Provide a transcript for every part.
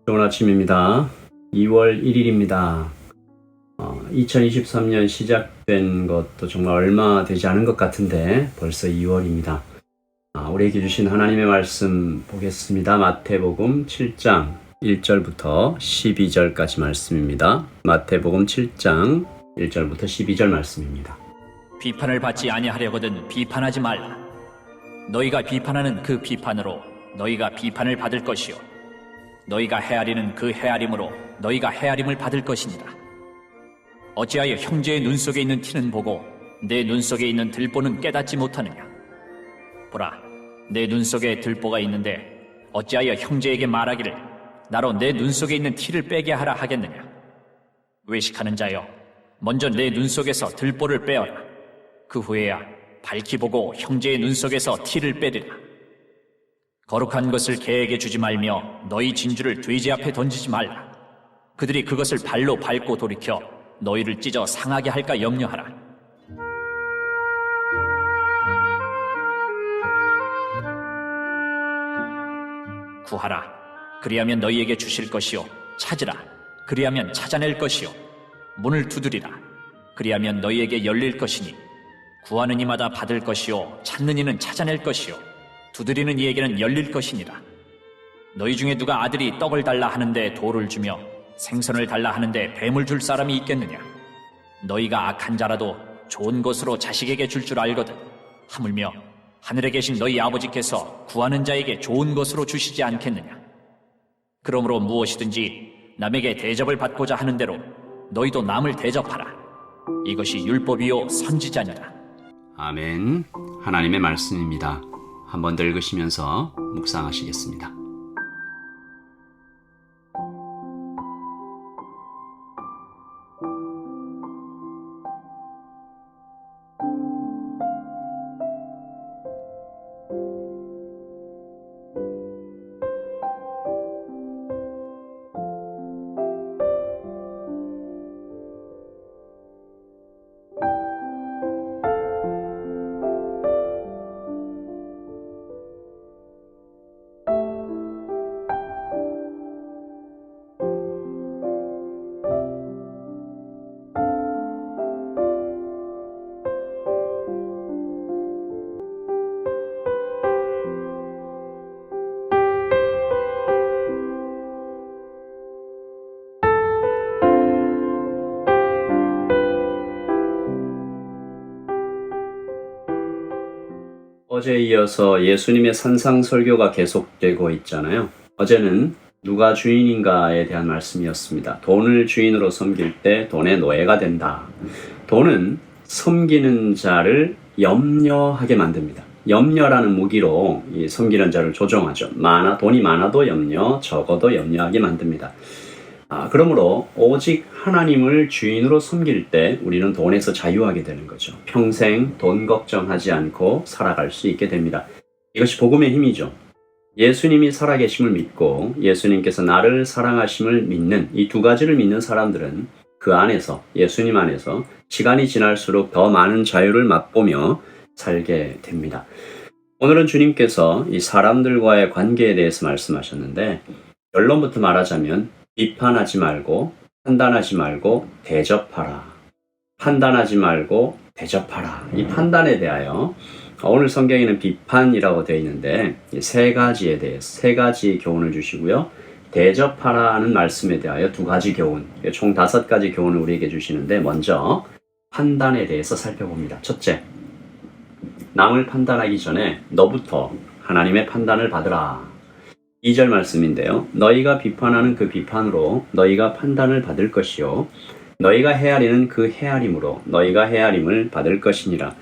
좋은 아침입니다. 2월 1일입니다. 2023년 시작된 것도 정말 얼마 되지 않은 것 같은데 벌써 2월입니다. 우리에게 주신 하나님의 말씀 보겠습니다. 마태복음 7장 1절부터 12절까지 말씀입니다. 마태복음 7장 1절부터 12절 말씀입니다. 비판을 받지 아니하려거든 비판하지 말라. 너희가 비판하는 그 비판으로 너희가 비판을 받을 것이요 너희가 헤아리는 그 헤아림으로 너희가 헤아림을 받을 것이니라. 어찌하여 형제의 눈 속에 있는 티는 보고 내 눈 속에 있는 들보는 깨닫지 못하느냐. 보라, 내 눈 속에 들보가 있는데 어찌하여 형제에게 말하기를 나로 내 눈 속에 있는 티를 빼게 하라 하겠느냐. 외식하는 자여, 먼저 내 눈 속에서 들보를 빼어라. 그 후에야 밝히 보고 형제의 눈 속에서 티를 빼리라. 거룩한 것을 개에게 주지 말며 너희 진주를 돼지 앞에 던지지 말라. 그들이 그것을 발로 밟고 돌이켜 너희를 찢어 상하게 할까 염려하라. 구하라, 그리하면 너희에게 주실 것이요 찾으라, 그리하면 찾아낼 것이요 문을 두드리라, 그리하면 너희에게 열릴 것이니 구하는 이마다 받을 것이요 찾는 이는 찾아낼 것이요 두드리는 이에게는 열릴 것이니라. 너희 중에 누가 아들이 떡을 달라 하는데 돌을 주며 생선을 달라 하는데 뱀을 줄 사람이 있겠느냐. 너희가 악한 자라도 좋은 것으로 자식에게 줄 줄 알거든. 하물며 하늘에 계신 너희 아버지께서 구하는 자에게 좋은 것으로 주시지 않겠느냐. 그러므로 무엇이든지 남에게 대접을 받고자 하는 대로 너희도 남을 대접하라. 이것이 율법이요 선지자니라. 아멘. 하나님의 말씀입니다. 한 번 더 읽으시면서 묵상하시겠습니다. 어제에 이어서 예수님의 산상 설교가 계속되고 있잖아요. 어제는 누가 주인인가에 대한 말씀이었습니다. 돈을 주인으로 섬길 때 돈의 노예가 된다. 돈은 섬기는 자를 염려하게 만듭니다. 염려라는 무기로 이 섬기는 자를 조종하죠. 돈이 많아도 염려, 적어도 염려하게 만듭니다. 그러므로 오직 하나님을 주인으로 섬길 때 우리는 돈에서 자유하게 되는 거죠. 평생 돈 걱정하지 않고 살아갈 수 있게 됩니다. 이것이 복음의 힘이죠. 예수님이 살아계심을 믿고 예수님께서 나를 사랑하심을 믿는 이 두 가지를 믿는 사람들은 그 안에서, 예수님 안에서 시간이 지날수록 더 많은 자유를 맛보며 살게 됩니다. 오늘은 주님께서 이 사람들과의 관계에 대해서 말씀하셨는데, 결론부터 말하자면 비판하지 말고, 판단하지 말고 대접하라. 판단하지 말고 대접하라. 이 판단에 대하여 오늘 성경에는 비판이라고 되어 있는데 세 가지에 대해서 세 가지 교훈을 주시고요. 대접하라는 말씀에 대하여 두 가지 교훈, 총 5가지 교훈을 우리에게 주시는데, 먼저 판단에 대해서 살펴봅니다. 첫째, 남을 판단하기 전에 너부터 하나님의 판단을 받으라. 2절 말씀인데요. 너희가 비판하는 그 비판으로 너희가 판단을 받을 것이요 너희가 헤아리는 그 헤아림으로 너희가 헤아림을 받을 것이니라.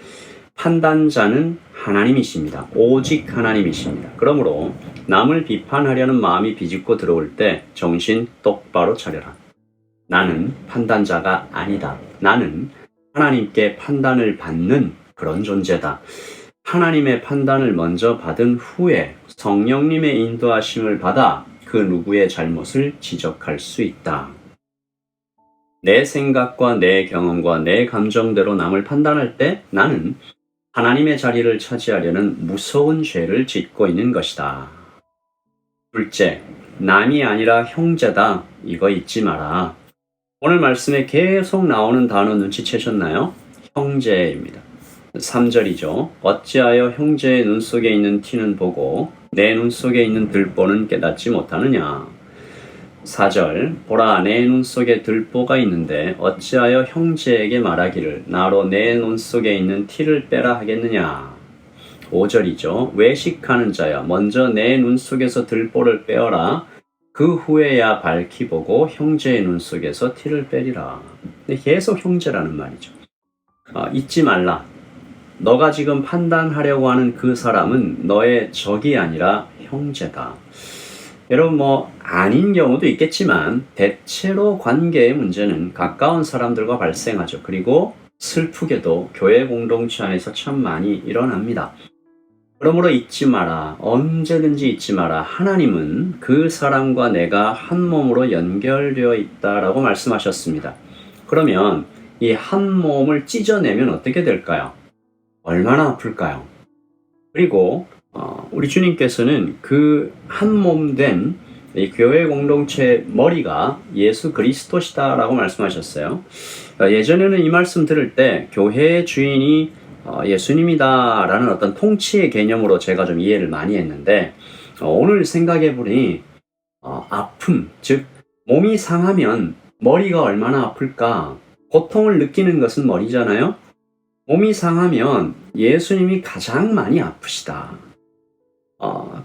판단자는 하나님이십니다. 오직 하나님이십니다. 그러므로 남을 비판하려는 마음이 비집고 들어올 때 정신 똑바로 차려라. 나는 판단자가 아니다. 나는 하나님께 판단을 받는 그런 존재다. 하나님의 판단을 먼저 받은 후에 성령님의 인도하심을 받아 그 누구의 잘못을 지적할 수 있다. 내 생각과 내 경험과 내 감정대로 남을 판단할 때 나는 하나님의 자리를 차지하려는 무서운 죄를 짓고 있는 것이다. 둘째, 남이 아니라 형제다. 이거 잊지 마라. 오늘 말씀에 계속 나오는 단어 눈치채셨나요? 형제입니다. 3절이죠. 어찌하여 형제의 눈 속에 있는 티는 보고 내 눈 속에 있는 들보는 깨닫지 못하느냐. 4절 보라 내 눈 속에 들보가 있는데 어찌하여 형제에게 말하기를 나로 내 눈 속에 있는 티를 빼라 하겠느냐. 5절이죠. 외식하는 자야 먼저 내 눈 속에서 들보를 빼어라. 그 후에야 밝히 보고 형제의 눈 속에서 티를 빼리라. 근데 계속 형제라는 말이죠. 잊지 말라. 너가 지금 판단하려고 하는 그 사람은 너의 적이 아니라 형제다. 여러분 아닌 경우도 있겠지만 대체로 관계의 문제는 가까운 사람들과 발생하죠. 그리고 슬프게도 교회 공동체 안에서 참 많이 일어납니다. 그러므로 잊지 마라. 언제든지 잊지 마라. 하나님은 그 사람과 내가 한 몸으로 연결되어 있다라고 말씀하셨습니다. 그러면 이 한 몸을 찢어내면 어떻게 될까요? 얼마나 아플까요? 그리고 우리 주님께서는 그 한 몸 된 이 교회 공동체의 머리가 예수 그리스도시다라고 말씀하셨어요. 예전에는 이 말씀 들을 때 교회의 주인이 예수님이다라는 어떤 통치의 개념으로 제가 좀 이해를 많이 했는데 오늘 생각해 보니 아픔, 즉 몸이 상하면 머리가 얼마나 아플까? 고통을 느끼는 것은 머리잖아요. 몸이 상하면 예수님이 가장 많이 아프시다.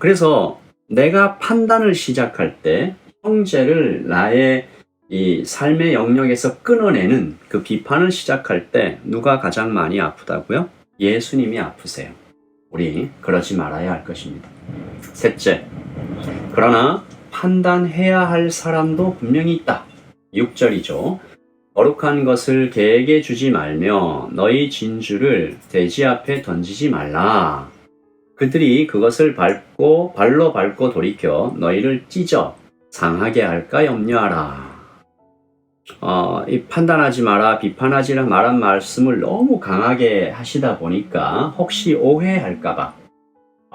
그래서 내가 판단을 시작할 때 형제를 나의 이 삶의 영역에서 끊어내는 그 비판을 시작할 때 누가 가장 많이 아프다고요? 예수님이 아프세요. 우리 그러지 말아야 할 것입니다. 셋째, 그러나 판단해야 할 사람도 분명히 있다. 6절이죠. 거룩한 것을 개에게 주지 말며 너희 진주를 돼지 앞에 던지지 말라. 그들이 그것을 발로 밟고 돌이켜 너희를 찢어 상하게 할까 염려하라. 이 판단하지 마라, 비판하지 마란 말씀을 너무 강하게 하시다 보니까 혹시 오해할까봐.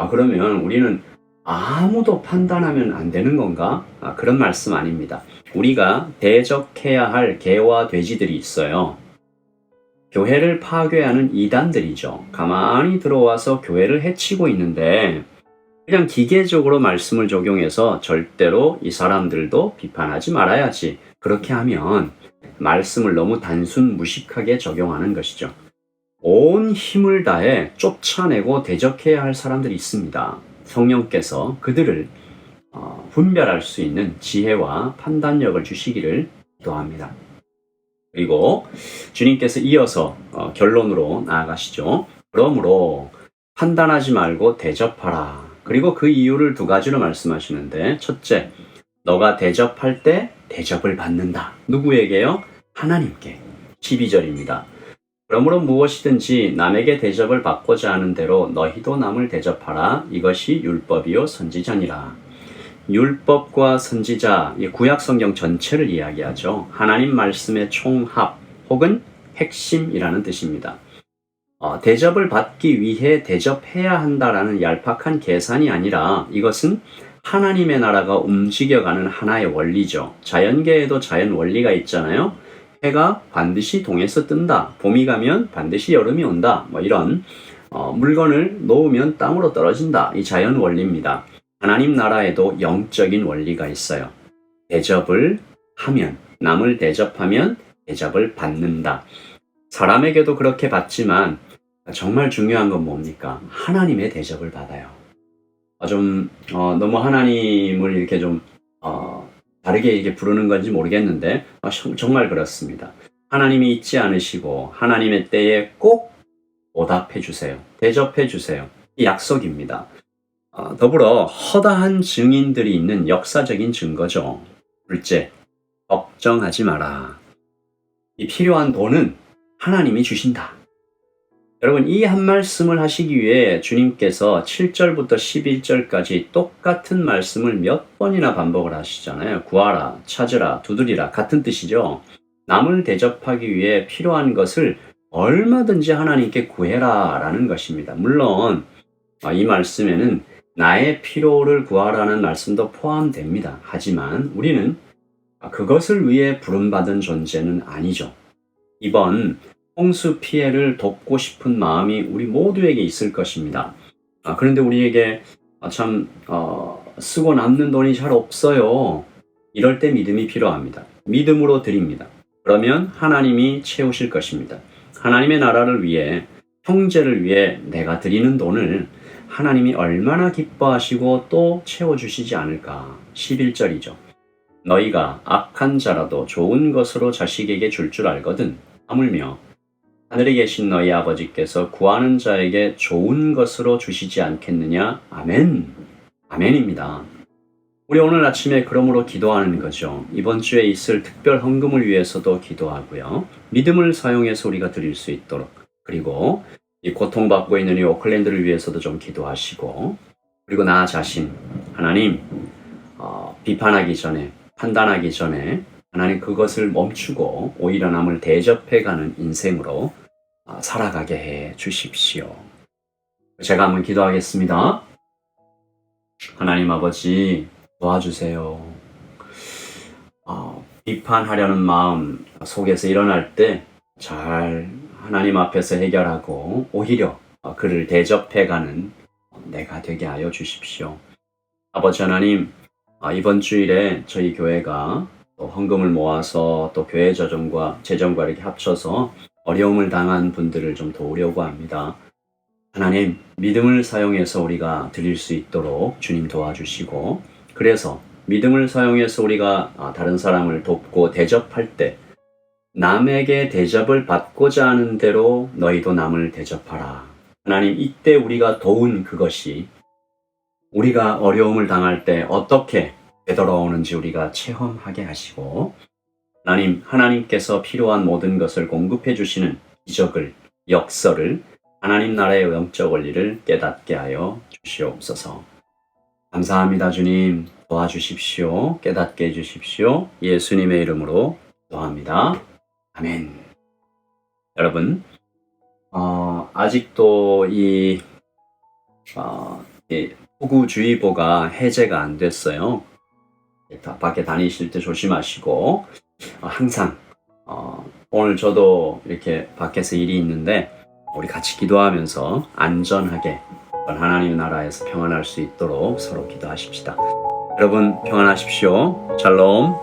그러면 우리는 아무도 판단하면 안 되는 건가? 그런 말씀 아닙니다. 우리가 대적해야 할 개와 돼지들이 있어요. 교회를 파괴하는 이단들이죠. 가만히 들어와서 교회를 해치고 있는데 그냥 기계적으로 말씀을 적용해서 절대로 이 사람들도 비판하지 말아야지. 그렇게 하면 말씀을 너무 단순 무식하게 적용하는 것이죠. 온 힘을 다해 쫓아내고 대적해야 할 사람들이 있습니다. 성령께서 그들을 분별할 수 있는 지혜와 판단력을 주시기를 기도합니다. 그리고 주님께서 이어서 결론으로 나아가시죠. 그러므로 판단하지 말고 대접하라. 그리고 그 이유를 두 가지로 말씀하시는데 첫째, 너가 대접할 때 대접을 받는다. 누구에게요? 하나님께. 12절입니다. 그러므로 무엇이든지 남에게 대접을 받고자 하는 대로 너희도 남을 대접하라. 이것이 율법이요 선지자니라. 율법과 선지자, 구약 성경 전체를 이야기하죠. 하나님 말씀의 총합 혹은 핵심이라는 뜻입니다. 대접을 받기 위해 대접해야 한다라는 얄팍한 계산이 아니라 이것은 하나님의 나라가 움직여가는 하나의 원리죠. 자연계에도 자연 원리가 있잖아요. 해가 반드시 동에서 뜬다. 봄이 가면 반드시 여름이 온다. 이런 물건을 놓으면 땅으로 떨어진다. 이 자연 원리입니다. 하나님 나라에도 영적인 원리가 있어요. 대접을 하면, 남을 대접하면 대접을 받는다. 사람에게도 그렇게 받지만 정말 중요한 건 뭡니까? 하나님의 대접을 받아요. 너무 하나님을 이렇게 다르게 이렇게 부르는 건지 모르겠는데 정말 그렇습니다. 하나님이 잊지 않으시고 하나님의 때에 꼭 보답해 주세요. 대접해 주세요. 이 약속입니다. 더불어 허다한 증인들이 있는 역사적인 증거죠. 둘째, 걱정하지 마라. 이 필요한 돈은 하나님이 주신다. 여러분, 이 한 말씀을 하시기 위해 주님께서 7절부터 11절까지 똑같은 말씀을 몇 번이나 반복을 하시잖아요. 구하라, 찾으라, 두드리라 같은 뜻이죠. 남을 대접하기 위해 필요한 것을 얼마든지 하나님께 구해라 라는 것입니다. 물론 이 말씀에는 나의 필요를 구하라는 말씀도 포함됩니다. 하지만 우리는 그것을 위해 부름받은 존재는 아니죠. 이번 홍수 피해를 돕고 싶은 마음이 우리 모두에게 있을 것입니다. 그런데 우리에게 쓰고 남는 돈이 잘 없어요. 이럴 때 믿음이 필요합니다. 믿음으로 드립니다. 그러면 하나님이 채우실 것입니다. 하나님의 나라를 위해, 형제를 위해 내가 드리는 돈을 하나님이 얼마나 기뻐하시고 또 채워주시지 않을까. 11절이죠. 너희가 악한 자라도 좋은 것으로 자식에게 줄 줄 알거든. 하물며 하늘에 계신 너희 아버지께서 구하는 자에게 좋은 것으로 주시지 않겠느냐. 아멘. 아멘입니다. 우리 오늘 아침에 그러므로 기도하는 거죠. 이번 주에 있을 특별 헌금을 위해서도 기도하고요. 믿음을 사용해서 우리가 드릴 수 있도록, 그리고 이 고통받고 있는 이 오클랜드를 위해서도 좀 기도하시고, 그리고 나 자신 하나님 비판하기 전에, 판단하기 전에 하나님 그것을 멈추고 오히려 남을 대접해가는 인생으로 살아가게 해 주십시오. 제가 한번 기도하겠습니다. 하나님 아버지 도와주세요. 비판하려는 마음 속에서 일어날 때 잘 하나님 앞에서 해결하고 오히려 그를 대접해가는 내가 되게 하여 주십시오. 아버지 하나님, 이번 주일에 저희 교회가 또 헌금을 모아서 또 교회 재정과 이렇게 합쳐서 어려움을 당한 분들을 좀 도우려고 합니다. 하나님, 믿음을 사용해서 우리가 드릴 수 있도록 주님 도와주시고, 그래서 믿음을 사용해서 우리가 다른 사람을 돕고 대접할 때 남에게 대접을 받고자 하는 대로 너희도 남을 대접하라. 하나님, 이때 우리가 도운 그것이 우리가 어려움을 당할 때 어떻게 되돌아오는지 우리가 체험하게 하시고, 하나님께서 필요한 모든 것을 공급해 주시는 기적을, 역설을, 하나님 나라의 영적 원리를 깨닫게 하여 주시옵소서. 감사합니다. 주님, 도와주십시오. 깨닫게 해주십시오. 예수님의 이름으로 기도합니다. 아멘. 여러분, 아직도 이 폭우주의보가 해제가 안 됐어요. 밖에 다니실 때 조심하시고, 항상 오늘 저도 이렇게 밖에서 일이 있는데 우리 같이 기도하면서 안전하게 하나님 나라에서 평안할 수 있도록 서로 기도하십시다. 여러분 평안하십시오. 샬롬.